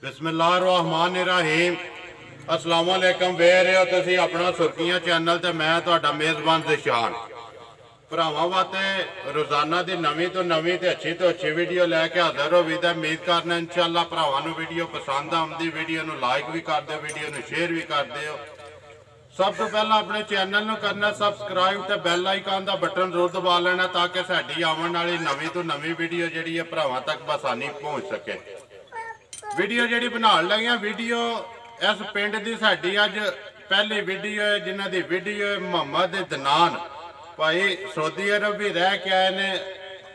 बिस्मिल्लाहिर्रहमानिर्रहीम। अस्सलाम वालेकुम। वे रहे हो तुसी अपना सुर्खियां चैनल ते मैं तुहाडा मेज़बान ज़िशान। भरावां वास्ते रोज़ाना की नवीं तो नवीं ते अच्छी वीडियो लैके हाज़र हो भी। उम्मीद करना इंशाअल्लाह भरावां नूं वीडियो पसंद आउंदी। वीडियो नूं लाइक भी कर दो, वीडियो नूं शेयर भी कर दिओ। सब तो पहला अपने चैनल नूं करना सबसक्राइब ते बैल आइकन का बटन जरूर दबा लेना ताकि साडी आउण वाली नवीं तो नवीं वीडियो जिहड़ी है भरावां तक बसानी पहुँच सके। वीडियो जी बना लगे वीडियो इस पिंड की साड़ी अज पहली वीडियो है जिन्हों की वीडियो है मोहम्मद दनान भाई सऊदी अरब भी रह के आए ने।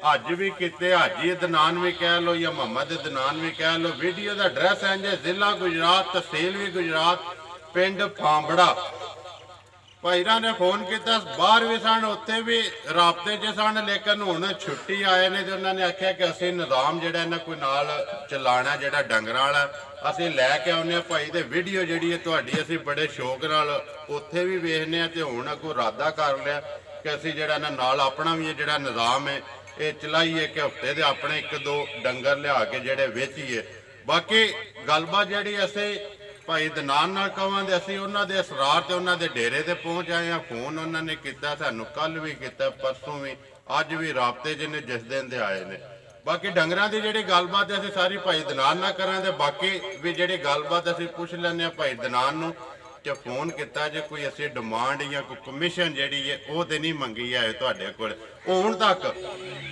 अज भी किते हाजी दनान भी कह लो या मोहम्मद दनान भी कह लो। वीडियो का एड्रैस है जे जिला गुजरात, तहसील भी गुजरात, पिंड फांबड़ा। भाईरा ने फोन किया बाहर भी सन, उत्थे भी राबते च सन, लेकिन हुण छुट्टी आए ने तो उन्होंने आख्या कि असीं निज़ाम जिहड़ा इन्हां कोई नाल चलाना जिहड़ा डंगरां वाला असीं लैके आउने भाई। ते वीडियो जिहड़ी है तुहाडी असीं बड़े शौक नाल उत्थे भी वेखने ते हुण अगों इरादा कर लिया कि असीं जिहड़ा इन्हां नाल अपना भी जिहड़ा निज़ाम है ये चलाइए कि हफ्ते दे अपने एक दो डंगर लिया के जिहड़े वेचीए। बाकी गलबात जिहड़ी असीं भाई दनान नाल कवांगे असीं उन्हां दे असरार ते उन्हां दे डेरे ते पहुँच आए हैं। फोन उन्होंने किया सानूं कल भी किया, परसों भी, अज भी राबते च ने जिस दिन दे आए ने। बाकी डंगरां दी जिहड़ी गलबात असीं सारी भाई दनान नाल करांगे। बाकी भी जिहड़ी गलबात असीं पुछ लैंदे भाई दनान नूं कि फोन किया जे कोई असीं डिमांड या कोई कमीशन जिहड़ी है वो तो नहीं मंगी है तुहाडे कोल हुण तक।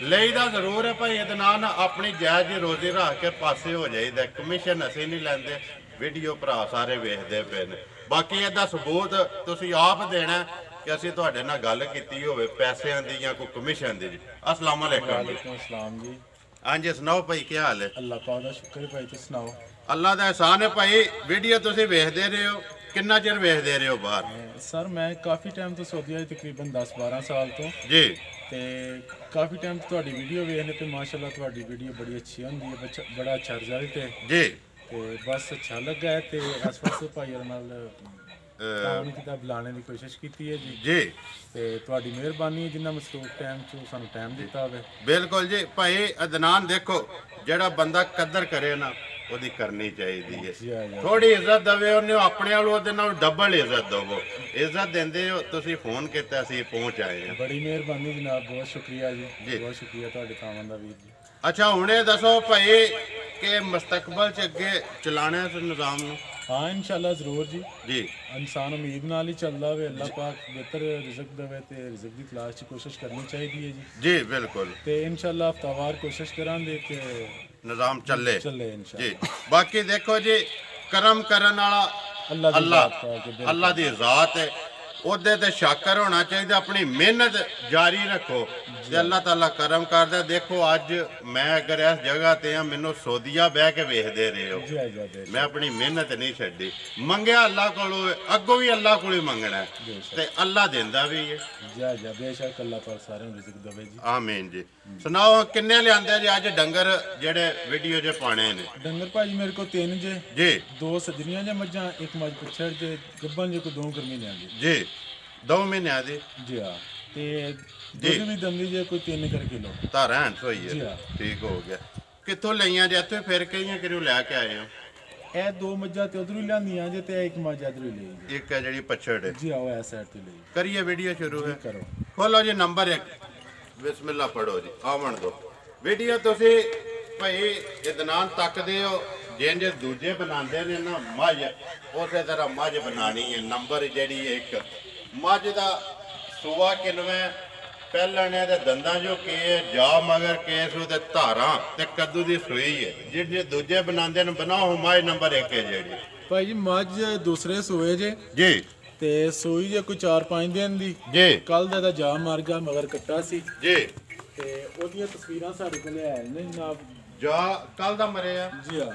लईदा जरूर है भाई दनान अपनी जायज़ रोजी रख के पासे हो जाइदा, कमीशन असीं नहीं लैंदे। वीडियो भरा सारे वेखते पे ने। बाकी इसदा सबूत तुसीं आप देना कि असीं तुहाडे नाल गल कीती होवे पैसिਆਂ दी या कोई कमीशन दी। अस्सलाम वालेकुम जी। हाँ जी सुनाओ भाई क्या हाल है? अल्लाह पाक दा शुक्र है भाई, तुसीं सुनाओ? अल्लाह दा एहसान है भाई। वीडियो तुसीं वेखदे रहे हो, कितना चिर वेखदे रहे हो बाहर? सर मैं काफ़ी टाइम तो सऊदी आई, तकरीबन 10-12 साल तो जी। ते काफ़ी टाइम तो तुहाडी वीडियो वेखने ते माशाअल्लाह तुहाडी वीडियो बड़ी अच्छी होंदी है, बड़ा अच्छा रिजल्ट है जी। ते बस अच्छा लगा है ते इस वास्ते भाई नाल काम कीता, बुलाने की कोशिश की है जी। जी ते तुहाडी मेहरबानी है जिन्ना मसरूफ टाइम चो सानू टाइम दिता होवे। बिल्कुल जी भाई अदनान देखो जिहड़ा बंदा कदर करे ना ओदी करनी चाहिए है। थोड़ी इज्जत दवे उन्हें अपने वालों ओदे नाल डबल इज्जत दवो। इज्जत देंदे हो तुसीं फोन किया सी पहुँच आए हैं। बड़ी मेहरबानी जनाब, बहुत शुक्रिया जी, बहुत शुक्रिया तुहाडे तावन दा वीर जी। अच्छा हुण ये दसो भाई कि मुस्तकबल च अगे चलाना है इस निज़ाम नूं? हाँ इंशाल्लाह जरूर जी। जी इंसान उम्मीद नाल ही चलदा वे, अल्लाह पाक बेहतर रिज़्क देवे ते रिज़्क दी तलाश च कोशिश करनी चाहिदी है जी। जी बिल्कुल। ते इंशाल्लाह हफ्तावार कोशिश करांगे कि निज़ाम चले इंशाल्लाह जी। बाकी देखो जी करम करन वाला अल्लाह दी ज़ात है, ओहदे ते शाकर होना चाहिए। अपनी मेहनत जारी रखो ते अल्लाह ताला करम करदा। देखो अज मैं अगर इस जगह ते हाँ मैनू सऊदीया बह के वेखदे रहे हो, मैं अपनी मेहनत नहीं छड्डी। मंगया अल्लाह कोलों, अगों भी अल्लाह कोलों मंगना है ते अल्लाह देंदा भी है। बेशक अल्लाह पाक सारेयां नूं रिज़्क देवे जी। आमीन जी। सुनाओ किन्ने लिआंदे जी अज डंगर जेहड़े वीडियो च पाने ने? डंगर भाजी मेरे को 3 जे जी, 2 सजनियां जे मज्जां, एक मज पिछड़ जे गब्बन जे को 2 गर्मी जी 2 महीने दी जी। हाँ ते दुध भी दंदी जे कोई 3 किलो धारा हैंस होई है। जी हाँ ठीक हो गया। कित्थों लईयां जे इत्थे फिर के किरो लैके आए हो? ਇਹ 2 ਮੱਝਾਂ ਤੇ ਉਧਰੋਂ ਲਿਆਂਦੀਆਂ ਜੇ ਤੇ ਇੱਕ ਮੱਝ ਇਧਰੋਂ ਲਈ ਜੀ। एक है जी पछड़ है जी आओ इस साइड ਤੇ ਲਈ करिए वीडियो शुरू है। करो खोलो जी नंबर 1 बिस्मिल्लाह पढ़ो जी आवन दो वीडियो। तुसी भाई इदनान तकदे हो जिंज दूजे बनाते ने ना मझ उस तरह मझ बनानी है। नंबर जी एक मझ का सूआ किनवे पहलने दे दंदा जो के जा मगर केस ते धारा ते कद्दू दी सूई है। जे दूजे बनाते ने बनाओ मझ नंबर 1 है जी। भाई जी मझ दूसरे सूए जे जी ते सूई जे कोई 4-5 दिन दी जी। कल दा जा मार गया मगर कट्टा सी जी ते ओदियां तस्वीरां साडे कोल है ने जनाब। जा कल दा मरे आ जी हां।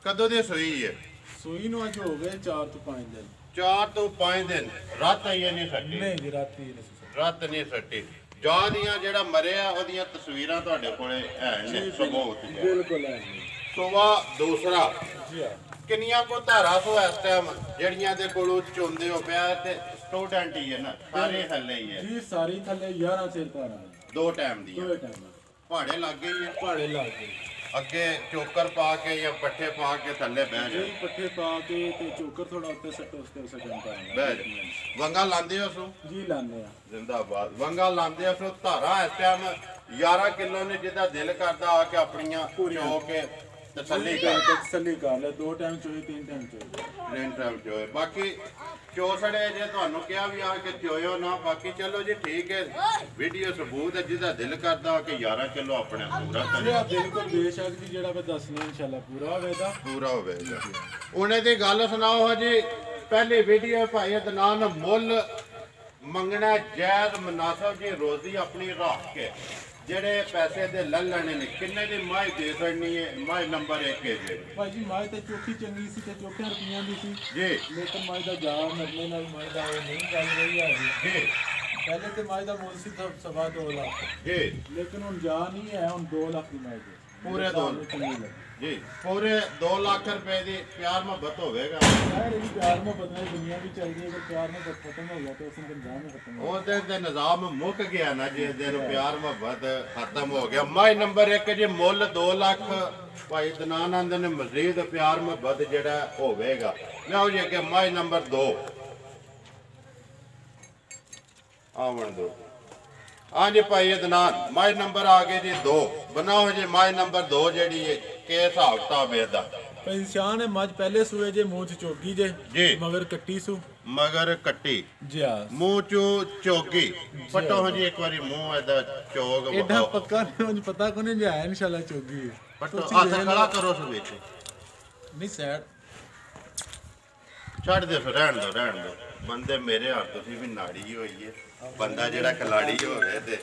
कद्दू दी सूई है? सूई नु अज हो गए 4 ਤੋਂ 5 दिन। 4 ਤੋਂ 5 दिन रात आई नहीं सट्टी? नहीं जी राती नहीं रात नहीं सट्टी। जा दियां जेड़ा मरिया ओदियां तस्वीरां तुहाडे कोले है ने सबूत बिल्कुल है सुवा दूसरा जी। हां किन्नियां को धारा सो इस टाइम जड़ियां दे कोलों चोंदे हो पिया ते स्टूडेंट ही है ना सारे थल्ले ही है जी सारी थल्ले 11 सिर धारा 2 टाइम दी 2 टाइम पहाड़े लग गई है। पहाड़े लग गए ਅੱਗੇ ਚੋਕਰ ਪਾ ਕੇ ਜਾਂ ਪੱਠੇ ਪਾ ਕੇ ਥੱਲੇ ਬਹਿ ਜਾ ਜੀ ਪੱਠੇ ਪਾ ਕੇ ਤੇ ਚੋਕਰ ਥੋੜਾ ਉੱਤੇ ਸੱਟੋ ਉਸਤੇ ਉਸੇ ਜੰਪਾ ਬਹਿ ਜਾ ਵੰਗਾ ਲਾਂਦੇ ਹੋ ਸੋ ਜੀ ਲਾਣੇ ਆ ਜ਼ਿੰਦਾਬਾਦ ਵੰਗਾ ਲਾਂਦੇ ਹੋ ਸੋ ਧਾਰਾ ਇਸ ਟਾਈਮ 11 ਕਿਲੋ ਨੇ ਜਿਹਦਾ ਦਿਲ ਕਰਦਾ ਆ ਕੇ ਆਪਣੀਆਂ ਚੋ ਕੇ ਤਸੱਲੀ ਕਰ ਲੈ 2 ਟਾਈਮ ਚੋਈ 3 ਟਾਈਮ ਚੋਈ ਲੈਣ ਟਾਈਮ ਚੋਏ ਬਾਕੀ ਚੋਸੜੇ ਜੇ ਤੁਹਾਨੂੰ ਕਿਹਾ ਵੀ ਆ ਕਿ ਚੋਇਓ ਨਾ ਬਾਕੀ ਚਲੋ ਜੀ ਠੀਕ ਹੈ ਵੀਡੀਓ ਸਬੂਤ ਹੈ ਜਿਹਦਾ ਦਿਲ ਕਰਦਾ ਕਿ 11 ਕਿਲੋ ਆਪਣੇ ਪੂਰਾ ਕਰੇ ਬਿਲਕੁਲ ਬੇਸ਼ੱਕ ਜੀ ਜਿਹੜਾ ਮੈਂ ਦੱਸਣਾ ਇਨਸ਼ਾਅੱਲਾ ਪੂਰਾ ਹੋਵੇਗਾ ਉਹਨੇ ਦੀ ਗੱਲ ਸੁਣਾਓ ਹਜੀ ਪਹਿਲੀ ਵੀਡੀਓ ਭਾਈ ਅਦਨਾਨ ਮੁੱਲ ਮੰਗਣਾ ਜਾਇਜ਼ ਮੁਨਾਸਬ ਜੀ ਰੋਜ਼ੀ ਆਪਣੀ ਰੱਖ ਕੇ ਜਿਹੜੇ ਪੈਸੇ ਦੇ ਲੈ ਲੈਣੇ ਨੇ ਕਿੰਨੇ ਦੀ ਮਾਈ ਦੇ ਸਕਣੀ ਹੈ ਮਾਈ ਨੰਬਰ 1 ਹੈ ਜੀ ਭਾਈ ਜੀ ਮਾਈ ਤੇ ਚੋਖੀ ਚੰਗੀ ਸੀ ਤੇ ਚੋਖੇ ਰੁਪਈਆਂ ਦੀ ਸੀ ਜੀ ਲੇਕਿਨ ਮਾਈ ਦਾ ਜਾ ਮਰਨੇ ਨਾਲ ਮਾਈ ਦਾ ਉਹ ਨਹੀਂ ਗੱਲ ਰਹੀ ਹੈ ਜੀ ਪਹਿਲੇ ਤੇ ਮਾਈ ਦਾ ਮੁੱਲ ਸੀ ਸਵਾ 2 ਲੱਖ ਜੀ ਲੇਕਿਨ ਹੁਣ ਜਾ ਨਹੀਂ ਹੈ ਹੁਣ 2 ਲੱਖ ਦੀ ਮਾਈ ਦੇ ਪੂਰੇ 2 ਜੀ ਪੂਰੇ 2 ਲੱਖ ਰੁਪਏ ਦੀ ਪਿਆਰ ਮੁਹੱਬਤ ਹੋਵੇਗਾ ਯਾਰ ਇਹ ਪਿਆਰ ਮੁਹੱਬਤ ਨਾਲ ਦੁਨੀਆ ਵੀ ਚੱਲਦੀ ਹੈ ਅਗਰ ਪਿਆਰ ਮੁਹੱਬਤ ਖਤਮ ਹੋ ਗਿਆ ਤਾਂ ਉਸ ਦਿਨ ਜਾਨ ਖਤਮ ਹੋ ਉਹਦੇ ਤੇ ਨਿਜ਼ਾਮ ਮੁੱਕ ਗਿਆ ਨਾ ਜਿਸ ਦਿਨ ਪਿਆਰ ਮੁਹੱਬਤ ਖਤਮ ਹੋ ਗਿਆ ਮਾਈ ਨੰਬਰ 1 ਜੀ ਮੁੱਲ 2 ਲੱਖ ਭਾਈ ਦਨਾਨ ਆਂਦੇ ਨੇ ਮਜ਼ੀਦ ਪਿਆਰ ਮੁਹੱਬਤ ਜਿਹੜਾ ਹੋਵੇਗਾ ਲਓ ਜੀ ਕਿ ਮਾਈ ਨੰਬਰ 2 ਆਵਣ ਦੋ ਹਾਂਜੀ ਭਾਈ ਅਦਨਾਨ ਮਾਈ ਨੰਬਰ ਆ ਗਏ ਜੀ 2 ਬਣਾਓ ਜੀ ਮਾਈ ਨੰਬਰ 2 ਜਿਹੜੀ ਹੈ ਕਿ ਹਿਸਾਬ ਕਿਤਾਬ ਇਹਦਾ ਭਾਈ ਸ਼ਾਨ ਹੈ ਮੱਝ ਪਹਿਲੇ ਸੂਏ ਜੇ ਮੂੰਹ ਚ ਚੋਗੀ ਜੇ ਜੀ ਮਗਰ ਕੱਟੀ ਸੂ ਮਗਰ ਕੱਟੀ ਜੀ ਆ ਮੂੰਹ ਚੋਂ ਚੋਗੀ ਪਟੋ ਜੀ ਇੱਕ ਵਾਰੀ ਮੂੰਹ ਇਹਦਾ ਚੋਗ ਐਡਾ ਪੱਕਾ ਨਹੀਂ ਮੈਨੂੰ ਪਤਾ ਕੋਨੇ ਜੇ ਆਇਆ ਇਨਸ਼ਾਅੱਲਾ ਚੋਗੀ ਪਟੋ ਹੱਥ ਖੜਾ ਕਰੋ ਸੋ ਵਿੱਚ ਨਹੀਂ ਸੈਡ ਛੱਡ ਦੇ ਫਿਰ ਰਹਿਣ ਦੋ ਬੰਦੇ ਮੇਰੇ ਹੱਥ ਤੁਸੀਂ ਵੀ ਨਾੜੀ ਹੋਈ ਹੈ ਬੰਦਾ ਜਿਹੜਾ ਖਿਲਾੜੀ ਹੋਵੇ ਤੇ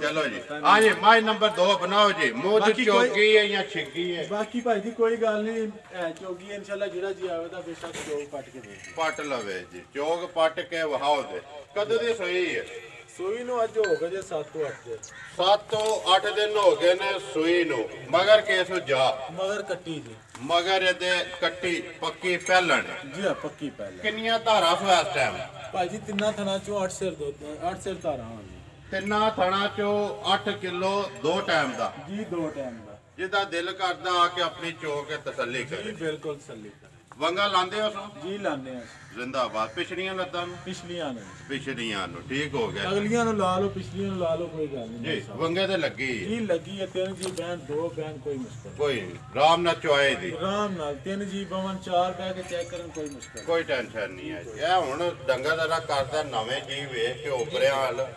ਚਲੋ ਜੀ ਆ ਜੀ ਮਾਈ ਨੰਬਰ 2 ਬਣਾਓ ਜੀ ਮੂੰਹ ਚ ਚੋਗੀ ਹੈ ਜਾਂ ਛਿੱਗੀ ਹੈ ਬਾਕੀ ਭਾਈ ਦੀ ਕੋਈ ਗੱਲ ਨਹੀਂ ਚੋਗੀ ਇਨਸ਼ਾਅੱਲਾ ਜਿਹੜਾ ਜੀ ਆਵੇ ਤਾਂ ਬੇਸ਼ੱਕ ਚੋਗ ਪੱਟ ਕੇ ਦੇ ਪੱਟ ਲਵੇ ਜੀ ਚੋਗ ਪੱਟ ਕੇ ਵਹਾਓ ਦੇ ਕਦੋਂ ਦੀ ਸੋਈ ਹੈ ਸੂਈ ਨੂੰ ਅੱਜ ਹੋ ਗਏ ਜੇ 7 ਤੋਂ 8 ਦੇ 7 ਤੋਂ 8 ਦਿਨ ਹੋ ਗਏ ਨੇ ਸੂਈ ਨੂੰ ਮਗਰ ਕੇਸੋ ਜਾ ਮਗਰ ਕੱਟੀ ਜੀ ਮਗਰ ਇਹਦੇ ਕੱਟੀ ਪੱਕੀ ਪਹਿਲਣ ਜੀ ਆ ਪੱਕੀ ਪਹਿਲਾਂ ਕਿੰਨੀਆਂ ਧਾਰਾਂ ਸੋ ਇਸ ਟਾਈਮ ਭਾਈ ਜੀ ਤਿੰਨਾਂ ਥਣਾ ਚੋਂ 8 ਸਿਰ ਦੁੱਧ 8 ਸਿਰ ਧਾਰਾਂ ਹਾਂ ਜੀ ਤਿੰਨਾਂ ਥਣਾ ਚੋਂ 8 ਕਿਲੋ 2 ਟਾਈਮ ਦਾ ਜੀ 2 ਟਾਈਮ ਦਾ ਜਿਹਦਾ ਦਿਲ ਕਰਦਾ ਆ ਕੇ ਆਪਣੀ ਚੋ ਕੇ ਤਸੱਲੀ ਜੀ ਕਰੇ ਬਿਲਕੁਲ ਤਸੱਲੀ ਕਰੇ ਵੰਗਾ ਲਾਂਦੇ ਹੋ ਸੋ ਜੀ ਲਾਣੇ ਆ ਜ਼ਿੰਦਾਬਾਦ ਪਿਛੜੀਆਂ ਲੱਤਾਂ ਨੂੰ ਪਿਛਲੀਆਂ ਨੇ ਪਿਛੜੀਆਂ ਨੂੰ ਠੀਕ ਹੋ ਗਿਆ ਅਗਲੀਆਂ ਨੂੰ ਲਾ ਲਓ ਪਿਛਲੀਆਂ ਨੂੰ ਲਾ ਲਓ ਕੋਈ ਗੱਲ ਨਹੀਂ ਜੀ ਵੰਗੇ ਤੇ ਲੱਗੀ ਜੀ ਲੱਗੀ ਹੈ 3 ਜੀ ਬੈਨ 2 ਬੈਨ ਕੋਈ ਮੁਸ਼ਕਲ ਕੋਈ ਰਾਮ ਨਾਲ ਚੁਆਏ ਦੀ ਆਰਾਮ ਨਾਲ 3 ਜੀ ਬਵਨ 4 ਬੈ ਕੇ ਚੈੱਕ ਕਰਨ ਕੋਈ ਮੁਸ਼ਕਲ ਕੋਈ ਟੈਨਸ਼ਨ ਨਹੀਂ ਹੈ ਜੀ ਇਹ ਹੁਣ ਡੰਗਾ ਦਰਾ ਕਰਦਾ ਨਵੇਂ ਜੀ ਵੇਖ ਕੇ ਉਪਰਿਆਂ ਵਾਲ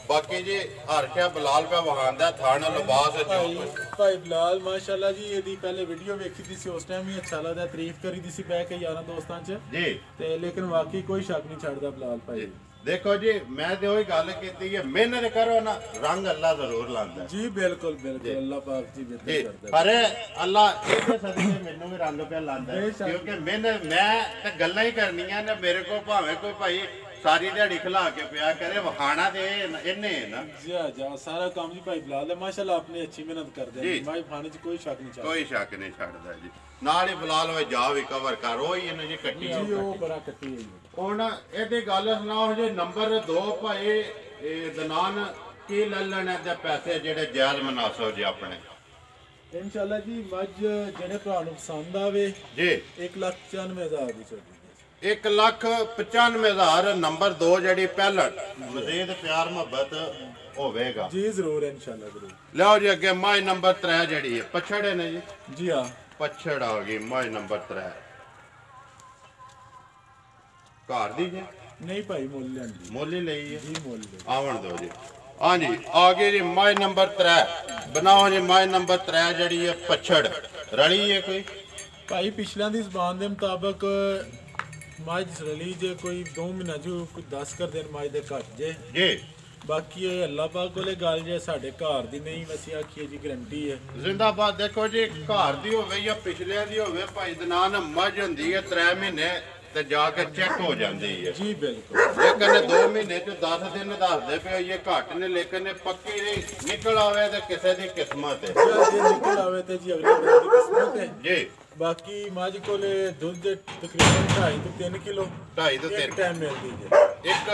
ਬਾਕੀ ਜੀ ਹਰਸ਼ਾ ਬਲਾਲ ਪਾ ਵਹਾਂਦਾ ਥਾਣ ਲਿਬਾਸ ਭਾਈ ਬਲਾਲ ਮਾਸ਼ਾਅੱਲਾ ਜੀ ਇਹਦੀ ਪਹਿਲੇ ਵੀਡੀਓ ਵੇਖੀ ਦੀ ਸੀ ਉਸ ਟਾਈਮ ਵੀ ਅੱਛਾ ਲੱਗਦਾ ਤਾਰੀਫ ਕਰੀ ਦੀ ਸੀ ਬਹਿ ਕੇ ਯਾਰਾਂ ਦੋਸਤਾਂ 'ਚ ਜੀ ਤੇ ਲੇਕਿਨ ਵਾਕਈ ਕੋਈ ਸ਼ੱਕ ਨਹੀਂ ਛੱਡਦਾ ਬਲਾਲ ਭਾਈ ਦੇਖੋ ਜੀ ਮੈਂ ਤੇ ਉਹੀ ਗੱਲ ਕੀਤੀ ਹੈ ਮਿਹਨਤ ਕਰੋ ਨਾ ਰੰਗ ਅੱਲਾ ਜ਼ਰੂਰ ਲਾਂਦਾ ਜੀ ਬਿਲਕੁਲ ਅੱਲਾਹ ਪਾਕ ਜੀ ਜੀ ਬਿਹਤਰ ਕਰਦਾ ਪਰ ਅੱਲਾ ਇਹਦੇ ਸਦਕੇ ਮੈਨੂੰ ਵੀ ਰੰਗ ਪਿਆ ਲਾਂਦਾ ਕਿਉਂਕਿ ਮਿਹਨਤ ਮੈਂ ਤੇ ਗੱਲਾਂ ਹੀ ਕਰਨੀਆਂ ਨੇ ਮੇਰੇ ਕੋਲ ਭਾਵੇਂ ਕੋਈ ਭਾਈ ਸਾਰੀ ਦਿਹਾੜੀ ਖਿਲਾ ਕੇ ਪਿਆ ਕਰੇ ਵਖਾਣਾ ਤੇ ਇਹਨੇ ਨਾ ਜੀ ਸਾਰਾ ਕੰਮ ਜੀ ਭਾਈ ਬਲਾਲ ਹੈ ਮਾਸ਼ਾਅੱਲਾ ਆਪਣੀ ਅੱਛੀ ਮਿਹਨਤ ਕਰਦੇ ਆ ਭਾਈ ਖਾਣੇ 'ਚ ਕੋਈ ਸ਼ੱਕ ਨਹੀਂ ਛੱਡਦਾ ਕੋਈ ਸ਼ੱਕ ਨਹੀਂ ਛੱਡਦਾ ਜੀ ਨਾਲ ਹੀ ਬਲਾਲ ਹੋਏ ਜਾ ਵੀ ਕਵਰ ਕਰ ਉਹ ਹੀ ਇਹਨੇ ਜੀ ਕੱਟੀ ਜੀ ਉਹ ਬੜਾ ਕੱਟੀ ਹੈ ਹੁਣ ਇਹਦੀ ਗੱਲ ਸੁਣਾਓ ਜੀ ਨੰਬਰ 2 ਭਾਈ ਇਹ ਦਨਾਨ ਕੀ ਲੈ ਲੈਣੇ ਤੇ ਪੈਸੇ ਜਿਹੜੇ ਜਾਇਜ਼ ਮੁਨਾਸਬ ਜੀ ਆਪਣੇ ਇਨਸ਼ਾਅੱਲਾ ਜੀ ਮੱਝ ਜਿਹੜੇ ਭਰਾ ਨੂੰ ਪਸੰਦ ਆਵੇ ਜੀ 1,94,000 ਦੀ ਛੋਟੀ 1,95,000 ਨੰਬਰ 2 ਜਿਹੜੀ ਪਹਿਲਣ ਮਜ਼ੀਦ ਪਿਆਰ ਮੁਹੱਬਤ ਹੋਵੇਗਾ ਜੀ ਜ਼ਰੂਰ ਇਨਸ਼ਾਅੱਲਾ ਜ਼ਰੂਰ ਲਓ ਜੀ ਅੱਗੇ ਮਾਈ ਨੰਬਰ 3 ਜਿਹੜੀ ਹੈ ਪਛੜੇ ਨੇ ਜੀ ਜੀ ਹਾਂ ਪਛੜ ਆ ਗਈ ਮਾਈ ਨੰਬਰ 3 ਘਰ ਦੀ ਜੀ ਨਹੀਂ ਭਾਈ ਮੁੱਲ ਲੈਂਦੀ ਮੁੱਲ ਹੀ ਲਈ ਹੈ ਜੀ ਮੁੱਲ ਆਵਣ ਦਿਓ ਜੀ ਹਾਂਜੀ ਆ ਗਈ ਜੀ ਮਾਈ ਨੰਬਰ 3 ਬਣਾਓ ਜੀ ਮਾਈ ਨੰਬਰ 3 ਜਿਹੜੀ ਹੈ ਪਛੜ ਰਲੀ ਹੈ ਕੋਈ ਭਾਈ ਪਿਛਲਿਆਂ ਦੀ ਜ਼ਬਾਨ ਦੇ ਮੁਤਾਬਕ ਮੱਝ ਰਲੀ ਜੇ ਕੋਈ 2 ਮਹੀਨਾ ਜੋ ਕੋਈ 10 ਕਰ ਦਿਨ ਮੱਝ ਦੇ ਘੱਟ ਜੇ ਜੀ ਬਾਕੀ ਇਹ ਅੱਲਾਹ ਪਾਕ ਕੋਲੇ ਗੱਲ ਜੇ ਸਾਡੇ ਘਰ ਦੀ ਨਹੀਂ ਅਸੀਂ ਆਖੀਏ ਜੀ ਗਰੰਟੀ ਹੈ ਜ਼ਿੰਦਾਬਾਦ ਦੇਖੋ ਜੀ ਘਰ ਦੀ ਹੋਵੇ ਜਾਂ ਪਿਛਲਿਆਂ ਦੀ ਹੋਵੇ ਭਾਈ ਦਨਾਨ ਮੱਝ ਹੁੰਦੀ ਹੈ 3 ਮਹੀਨੇ ਤੇ ਜਾ ਕੇ ਚੈੱਕ ਹੋ ਜਾਂਦੀ ਹੈ ਜੀ ਬਿਲਕੁਲ ਲੇਕਿਨ 2 ਮਹੀਨੇ ਚ 10 ਦਿਨ ਦੱਸਦੇ ਪਏ ਇਹ ਘੱਟ ਨੇ ਲੇਕਿਨ ਇਹ ਪੱਕੀ ਨਹੀਂ ਨਿਕਲ ਆਵੇ ਤੇ ਕਿਸੇ ਦੀ ਕਿਸਮਤ ਹੈ ਜੇ ਨਿਕਲ ਆਵੇ ਤੇ ਜੀ ਅਗਲੇ ਬੰਦੇ ਦੀ ਕਿਸਮਤ ਹੈ ਜੀ ਬਾਕੀ ਮੱਝ ਕੋਲੇ ਦੁੱਧ ਤਕਰੀਬਨ 2.5 ਤੋਂ 3 ਕਿਲੋ 2.5 ਤੋਂ 3 ਟਾਈਮ ਮਿਲਦੀ ਹੈ ਇੱਕ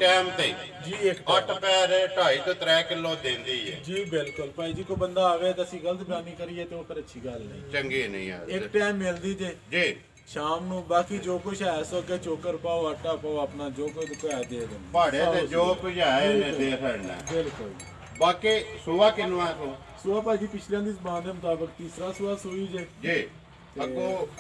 ਟਾਈਮ ਤੇ ਜੀ ਇੱਕ 8 ਪੈਰ 2.5 ਤੋਂ 3 ਕਿਲੋ ਦਿੰਦੀ ਹੈ ਜੀ ਬਿਲਕੁਲ ਭਾਈ ਜੀ, ਕੋਈ ਬੰਦਾ ਆਵੇ ਤਾਂ ਅਸੀਂ ਗਲਤ ਬਿਆਨੀ ਕਰੀਏ ਤੇ ਉਹ ਫਿਰ ਅੱਛੀ ਗੱਲ ਨਹੀਂ। ਚੰਗੀ ਨਹੀਂ ਹੈ ਇੱਕ ਟਾਈਮ ਮਿਲਦੀ ਜੇ ਜੀ। ਸ਼ਾਮ ਨੂੰ, ਬਾਕੀ ਜੋ ਕੁਛ ਹੈ ਸੋ ਅੱਗੇ ਚੋਕਰ ਪਾਓ, ਆਟਾ ਪਾਓ, ਆਪਣਾ ਜੋ ਕੁਝ ਹੈ ਦੇ ਦਿਓ। ਪਹਾੜੇ ਤੇ ਜੋ ਕੁਝ ਹੈ ਇਹਨੇ ਦੇ ਫੜਨਾ। ਬਿਲਕੁਲ। ਬਾਕੀ ਸੂਆ ਕਿੰਨਵਾ ਤੋਂ ਸੂਆ ਭਾਜੀ ਪਿਛਲਿਆਂ ਦੀ ਜ਼ਬਾਨ ਦੇ ਮੁਤਾਬਕ ਤੀਸਰਾ ਸੂਆ ਸੂਈ ਜੇ। ਜੀ। ਤੇ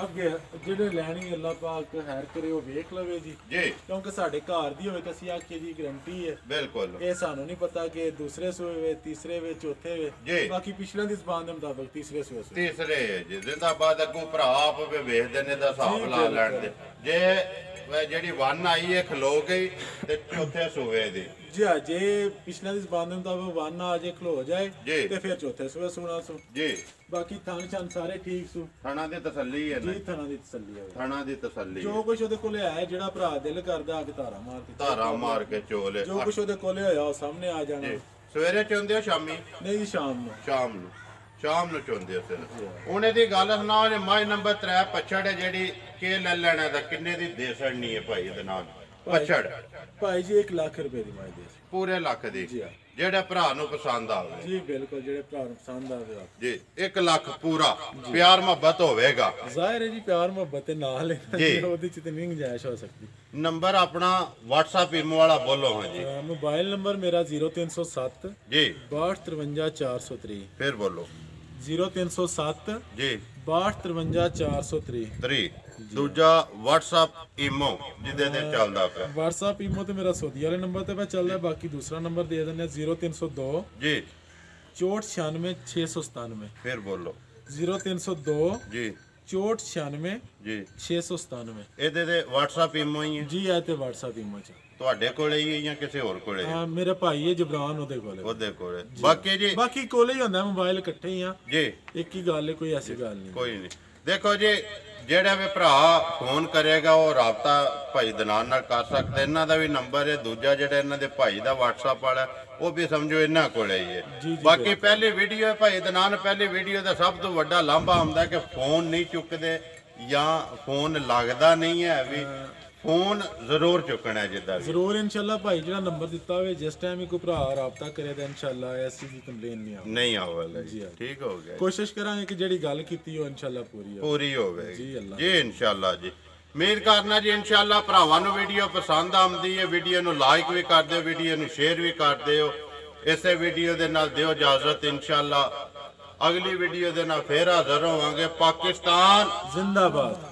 ਅੱਗੇ ਜਿਹੜੇ ਲੈਣੀ ਅੱਲਾਹ ਪਾਕ ਹੈਰ ਕਰੇ ਉਹ ਵੇਖ ਲਵੇ ਜੀ, ਜੀ ਕਿਉਂਕਿ ਸਾਡੇ ਘਰ ਦੀ ਹੋਵੇ ਤਾਂ ਅਸੀਂ ਆਖੀਏ ਜੀ ਗਰੰਟੀ ਹੈ। ਬਿਲਕੁਲ। ਇਹ ਸਾਨੂੰ ਨਹੀਂ ਪਤਾ ਕਿ ਦੂਸਰੇ ਸੂਏ ਵੇ, ਤੀਸਰੇ ਵੇ, ਚੌਥੇ ਵੇ। ਜੀ। ਬਾਕੀ ਪਿਛਲਿਆਂ ਦੀ ਜ਼ਬਾਨ ਦੇ ਮੁਤਾਬਕ ਤੀਸਰੇ ਸੂਏ ਸੂਏ। ਤੀਸਰੇ ਜੀ ਜ਼ਿੰਦਾਬਾਦ। ਅੱਗੋਂ ਭਰਾ ਆਪ ਵੀ ਵੇਖਦੇ ਨੇ ਦਾ ਹਿਸਾਬ ਲਾ ਲੈਣ ਦੇ। ਜੇ ਜਿਹੜੀ ਵਨ ਆਈ ਹੈ ਖਲੋ ਗਈ ਤੇ ਚੌਥੇ ਸੂਏ ਦੀ। ਜੀ ਹਾਂ, ਜੇ ਪਿਛਲਿਆਂ ਦੀ ਜ਼ਬਾਨ ਦੇ ਮੁਤਾਬਕ ਵਨ ਆ ਜੇ ਖਲੋ ਜਾਏ ਜੀ। ਤੇ ਫਿਰ ਚੌਥੇ ਸੂਏ ਸੁਣਾ ਸੂ ਜੀ। ਬਾਕੀ ਥਣ ਛਣ ਸਾਰੇ ਠੀਕ ਸੂ। ਥਣਾ ਦੀ ਤਸੱਲੀ ਹੈ ਨਾ। ਜੀ ਥਣਾ ਦੀ ਤਸੱਲੀ ਹੋਵੇ। ਥਣਾ ਦੀ ਤਸੱਲੀ। ਜੋ ਕੁਛ ਉਹਦੇ ਕੋਲੇ ਹੈ, ਜਿਹੜਾ ਭਰਾ ਦਿਲ ਕਰਦਾ ਆ ਕੇ ਧਾਰਾ ਮਾਰ ਕੇ ਧਾਰਾ ਮਾਰ ਕੇ ਚੋਲੇ। ਜੋ ਕੁਛ ਉਹਦੇ ਕੋਲੇ ਹੋਇਆ ਉਹ ਸਾਹਮਣੇ ਆ ਜਾਣਾ। ਸਵੇਰੇ ਚੁੰਦੇ ਹੋ ਸ਼ਾਮੀ? ਨਹੀਂ ਜੀ ਸ਼ਾਮ ਨੂੰ। ਸ਼ਾਮ ਨੂੰ ਚੁੰਦੇ ਹੋ ਫਿਰ। ਉਹਨੇ ਦੀ ਗੱਲ ਸੁਣਾ, ਜੇ ਮਾਈ ਨੰਬਰ 3 ਪਛੜ ਹੈ ਜਿਹੜੀ ਕੇ ਲੈ ਲੈਣਾ ਦਾ ਕਿੰਨੇ ਦੀ ਦੇ ਸੜਨੀ ਹੈ ਭਾਈ ਇਹਦੇ ਨਾਲ? ਪਛੜ ਭਾਈ ਜੀ 1 ਲੱਖ ਰੁਪਏ ਦੀ ਮਾਈ ਦੇ ਪੂਰੇ ਲੱਖ ਦੀ। ਜੀ ਹਾਂ। ਜਿਹੜੇ ਭਰਾ ਨੂੰ ਪਸੰਦ ਆਵੇ। ਜੀ ਬਿਲਕੁਲ, ਜਿਹੜੇ ਭਰਾ ਨੂੰ ਪਸੰਦ ਆਵੇ ਜੀ। 1 ਲੱਖ ਪੂਰਾ ਪਿਆਰ ਮੁਹੱਬਤ ਹੋਵੇਗਾ। ਜ਼ਾਹਿਰ ਹੈ ਜੀ, ਪਿਆਰ ਮੁਹੱਬਤ ਦੇ ਨਾਲ ਜੀ। ਉਹਦੇ ਚ ਤੇ ਨਹੀਂ ਗੁੰਜਾਇਸ਼ ਹੋ ਸਕਦੀ। ਨੰਬਰ ਆਪਣਾ WhatsApp ਇਮੋ ਵਾਲਾ ਬੋਲੋ। ਹਾਂ ਜੀ। ਮੋਬਾਈਲ ਨੰਬਰ ਮੇਰਾ 0307 ਜੀ 6253 ਫਿਰ ਬੋਲੋ। 0307 ਜੀ 6253 3। ਦੂਜਾ WhatsApp ਇਮੋ ਜਿਹਦੇ ਤੇ ਚੱਲਦਾ ਪਿਆ। WhatsApp ਇਮੋ ਤੇ ਮੇਰਾ ਸੌਦੀ ਵਾਲੇ ਨੰਬਰ ਤੇ ਚੱਲਦਾ। ਬਾਕੀ ਦੂਸਰਾ ਨੰਬਰ ਦੇ ਦਿੰਦੇ 0302 ਜੀ 6496 697। ਫਿਰ ਬੋਲੋ। 0302 ਜੀ 6496 ਜੀ 697। ਇਹਦੇ ਤੇ WhatsApp ਇਮੋ ਹੀ ਹੈ ਜੀ ਇਹ ਤੇ WhatsApp ਇਮੋ ਚ ਤੁਹਾਡੇ ਕੋਲੇ ਹੀ ਹੈ ਜਾਂ ਕਿਸੇ ਹੋਰ ਕੋਲੇ? ਹਾਂ, ਮੇਰਾ ਭਾਈ ਹੈ ਜਬਰਾਨ, ਉਹਦੇ ਕੋਲੇ। ਉਹਦੇ ਕੋਲੇ। ਬਾਕੀ ਜੀ ਬਾਕੀ ਕੋਲੇ ਹੀ ਹੁੰਦਾ, ਮੋਬਾਈਲ ਇਕੱਠੇ ਹੀ ਆ ਜੀ। ਇੱਕ ਹੀ ਗੱਲ ਹੈ, ਕੋਈ ਐਸੀ ਗੱਲ ਨਹੀਂ। ਕੋਈ ਨਹੀਂ। ਦੇਖੋ ਜੀ, ਜਿਹੜਾ ਵੀ ਭਰਾ ਫੋਨ ਕਰੇਗਾ ਉਹ ਰਾਬਤਾ ਭਾਈ ਦਨਾਨ ਨਾਲ ਕਰ ਸਕਦਾ। ਇਹਨਾਂ ਦਾ ਵੀ ਨੰਬਰ ਹੈ। ਦੂਜਾ ਜਿਹੜਾ ਇਹਨਾਂ ਦੇ ਭਾਈ ਦਾ WhatsApp ਵਾਲਾ ਉਹ ਵੀ ਸਮਝੋ ਇਹਨਾਂ ਕੋਲੇ ਹੀ ਹੈ। ਬਾਕੀ ਪਹਿਲੀ ਵੀਡੀਓ ਭਾਈ ਦਨਾਨ, ਪਹਿਲੀ ਵੀਡੀਓ ਦਾ ਸਭ ਤੋਂ ਵੱਡਾ ਲਾਂਭਾ ਹੁੰਦਾ ਕਿ ਫੋਨ ਨਹੀਂ ਚੁੱਕਦੇ ਜਾਂ ਫੋਨ ਲੱਗਦਾ ਨਹੀਂ ਹੈ ਵੀ। ਫੋਨ ਜ਼ਰੂਰ ਚੁੱਕਣਾ ਜਿੱਦਾਂ ਜ਼ਰੂਰ ਇਨਸ਼ਾਅੱਲਾ ਭਾਈ, ਜਿਹੜਾ ਨੰਬਰ ਦਿੱਤਾ ਹੋਵੇ ਜਿਸ ਟਾਈਮ ਹੀ ਕੋਈ ਭਰਾ ਰਾਬਤਾ ਕਰੇ ਤਾਂ ਇਨਸ਼ਾਅੱਲਾ ਐਸੀ ਦੀ ਕੰਪਲੇਨ ਨਹੀਂ ਆਵੇਗੀ। ਜੀ ਠੀਕ ਹੋ ਗਿਆ। ਕੋਸ਼ਿਸ਼ ਕਰਾਂਗੇ ਕਿ ਜਿਹੜੀ ਗੱਲ ਕੀਤੀ ਉਹ ਇਨਸ਼ਾਅੱਲਾ ਪੂਰੀ ਹੋਵੇ ਜੀ। ਅੱਲਾ ਜੀ ਇਨਸ਼ਾਅੱਲਾ ਜੀ। ਉਮੀਦ ਕਰਨਾ ਜੀ ਇਨਸ਼ਾਅੱਲਾ ਭਰਾਵਾਂ ਨੂੰ ਵੀਡੀਓ ਪਸੰਦ ਆਉਂਦੀ ਹੈ। ਵੀਡੀਓ ਨੂੰ ਲਾਈਕ ਵੀ ਕਰ ਦਿਓ, ਵੀਡੀਓ ਨੂੰ ਸ਼ੇਅਰ ਵੀ ਕਰ ਦਿਓ। ਇਸੇ ਵੀਡੀਓ ਦੇ ਨਾਲ ਦਿਓ ਇਜਾਜ਼ਤ। ਇਨਸ਼ਾਅੱਲਾ ਅਗਲੀ ਵੀਡੀਓ ਦੇ ਨਾਲ ਫੇਰ ਹਾਜ਼ਰ ਹੋਵਾਂਗੇ। ਪਾਕਿਸਤਾਨ ਜ਼ਿੰਦਾਬਾਦ।